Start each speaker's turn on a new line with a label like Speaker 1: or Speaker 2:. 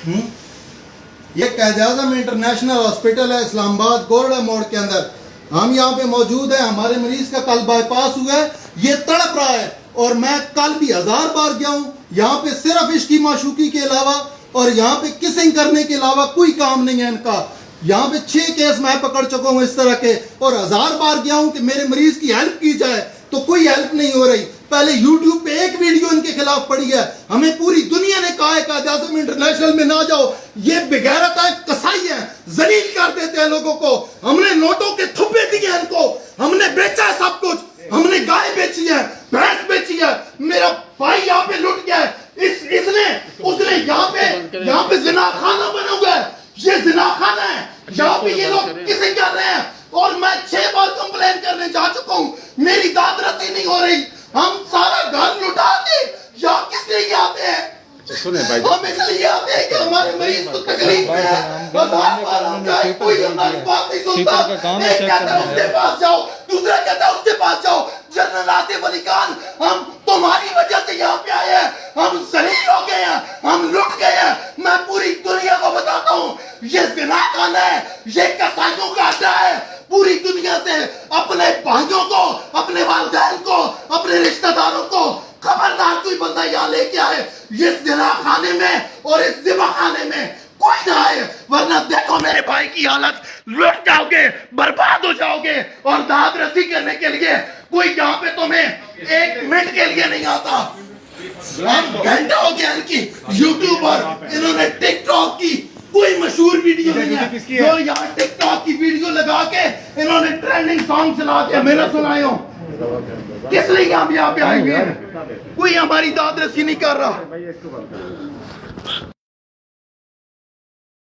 Speaker 1: ये Quaid-e-Azam international hospital है इस्लामाबाद गोरडा मोड़ के अंदर। हम यहाँ पे मौजूद हैं। हमारे मरीज का कल बाईपास हुआ है, ये तड़प रहा है और मैं कल भी 1000 बार गया हूँ। यहाँ पे सिर्फ इश्की माशूकी के अलावा और यहाँ पे किसिंग करने के अलावा कोई काम नहीं है इनका। यहाँ पे 6 केस मैं पकड़ चुका हूँ इस तरह के, और 1000 बार गया हूँ कि मेरे मरीज की हेल्प की जाए तो कोई हेल्प नहीं हो रही। पहले यूट्यूब पे एक वीडियो इनके खिलाफ पड़ी है, हमें पूरी दुनिया ने कहा है कायद-ए-आज़म इंटरनेशनल में ना जाओ, ये बेगैरत है, कसाई है, जलील कर देते हैं लोगों को। हमने नोटों के थुप्पे दिए इनको, हमने बेचा है सब कुछ, हमने गाय बेची है, भैंस बेची है, मेरा भाई यहाँ पे लुट गया है, उसने यहाँ पे जिना खाना बना हुआ है, ये जिना खाना है, यहाँ पे ये लोग किसे कर रहे हैं। और मैं 6 बार कंप्लेन करने जा चुका हूँ, मेरी दाद रसी नहीं हो रही। हम सारा घर लुटा के यहाँ किस लिए आते हैं?
Speaker 2: सुने भाई,
Speaker 1: हम इसलिए आते हैं कि हमारे मरीज को तकलीफ है, कोई हमारी बात नहीं सुनता। एक कहता है उसके पास जाओ, दूसरा कहता है उसके पास जाओ। जनरल आसिफ अली खान, हम तुम्हारी वजह से यहाँ पे आए हैं, हम जलील हो गए हैं, हम लुट गए हैं। मैं पूरी दुनिया को बताता हूँ, ये जिना खाना है, ये कसाईयों का अड्डा है। पूरी दुनिया से अपने भाइयों को, अपने वालिदैन को, अपने रिश्तेदारों को खबरदार कोई बंदा यहाँ लेके आए ये जिना खाने में और इस जिबा खाने में कोई ना आए, वरना देखो मेरे भाई की हालत, लुट जाओगे, बर्बाद हो जाओगे। और दाद रसी करने के लिए कोई यहाँ पे तुम्हें 1 मिनट के लिए नहीं आता। घंटा हो गया इनकी यूट्यूब पर, इन्होंने टिकटॉक की कोई मशहूर वीडियो नहीं है जो यहाँ टिकटॉक की वीडियो लगा के इन्होंने ट्रेंडिंग सॉन्ग चला दिया। मेरा सुनाए हो किस लिए हम यहाँ पे आए हुए हैं? कोई हमारी दाद रसी नहीं कर रहा।